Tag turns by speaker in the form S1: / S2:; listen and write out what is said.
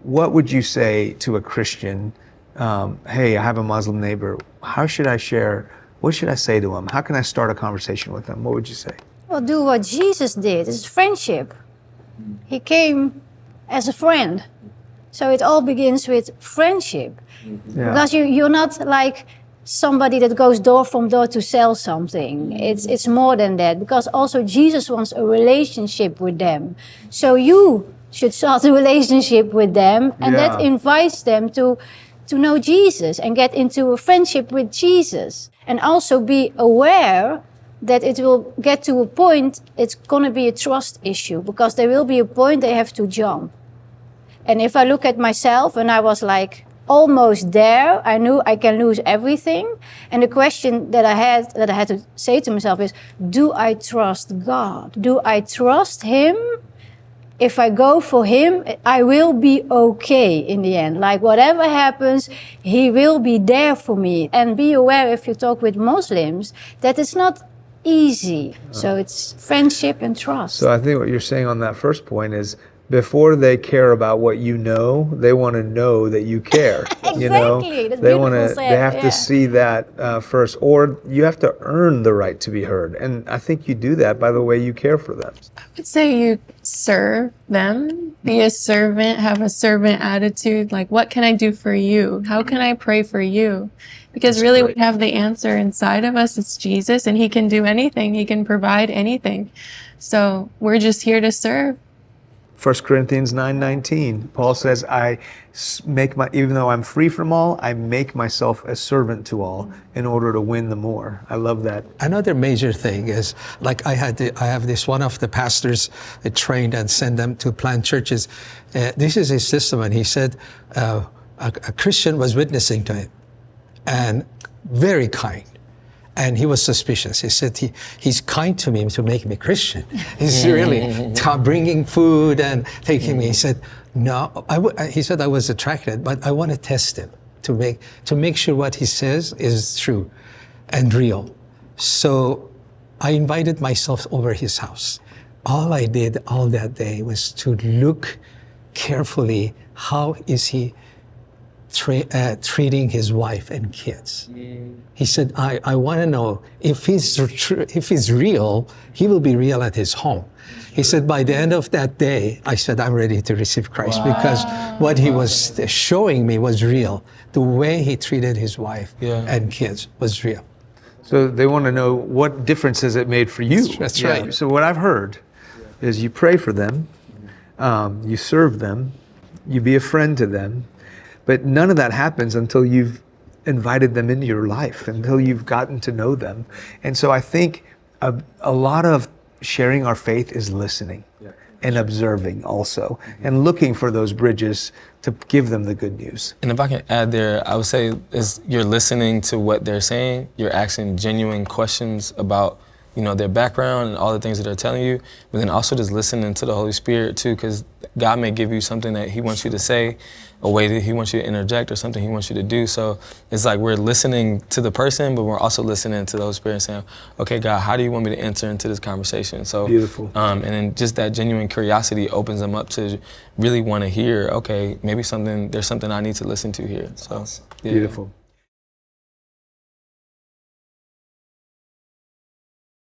S1: what would you say to a Christian? Hey, I have a Muslim neighbor. How should I share? What should I say to him? How can I start a conversation with him? What would you say?
S2: Well, do what Jesus did. It's friendship. He came as a friend. So it all begins with friendship. Yeah. Because you're not like somebody that goes door from door to sell something. It's more than that. Because also Jesus wants a relationship with them. So you should start a relationship with them, and that invites them to know Jesus and get into a friendship with Jesus. And also be aware that it will get to a point, it's going to be a trust issue, because there will be a point they have to jump. And if I look at myself, and I was like almost there, I knew I can lose everything. And the question that I had to say to myself is, do I trust God? Do I trust Him? If I go for Him, I will be okay in the end. Like whatever happens, He will be there for me. And be aware, if you talk with Muslims, that it's not easy. So it's friendship and trust.
S1: So I think what you're saying on that first point is, before they care about what you know, they want to know that you care.
S2: Exactly.
S1: You know?
S2: That's
S1: they
S2: beautiful.
S1: They have to see that first, or you have to earn the right to be heard. And I think you do that by the way you care for them.
S3: I would say you serve them, be a servant, have a servant attitude. Like, what can I do for you? How can I pray for you? Because that's really, we have the answer inside of us. It's Jesus, and He can do anything. He can provide anything. So we're just here to serve.
S1: 1 Corinthians 9:19, Paul says, even though I'm free from all, I make myself a servant to all in order to win the more. I love that.
S4: Another major thing is, like I have this one of the pastors I trained and sent them to plant churches. This is his testimony. He said a Christian was witnessing to him, and very kind. And he was suspicious. He said, he's kind to me to make me Christian. He's really bringing food and taking me. He said, no, he said, I was attracted, but I want to test him to make sure what he says is true and real. So I invited myself over his house. All I did all that day was to look carefully, how is he treating his wife and kids. He said, I want to know if he's real, he will be real at his home. He said, by the end of that day, I said, I'm ready to receive Christ, because what he was showing me was real. The way he treated his wife and kids was real.
S1: So they want to know, what difference has it made for you?
S4: That's right.
S1: So what I've heard is you pray for them, you serve them, you be a friend to them, but none of that happens until you've invited them into your life, until you've gotten to know them. And so I think a lot of sharing our faith is listening and observing also, and looking for those bridges to give them the good news.
S5: And if I can add there, I would say is you're listening to what they're saying, you're asking genuine questions about their background and all the things that they're telling you, but then also just listening to the Holy Spirit too, because God may give you something that He wants you to say, a way that He wants you to interject, or something He wants you to do. So it's like we're listening to the person, but we're also listening to the Holy Spirit and saying, okay, God, how do you want me to enter into this conversation? So
S1: beautiful.
S5: And then just that genuine curiosity opens them up to really want to hear, okay, maybe there's something I need to listen to here. So
S1: beautiful.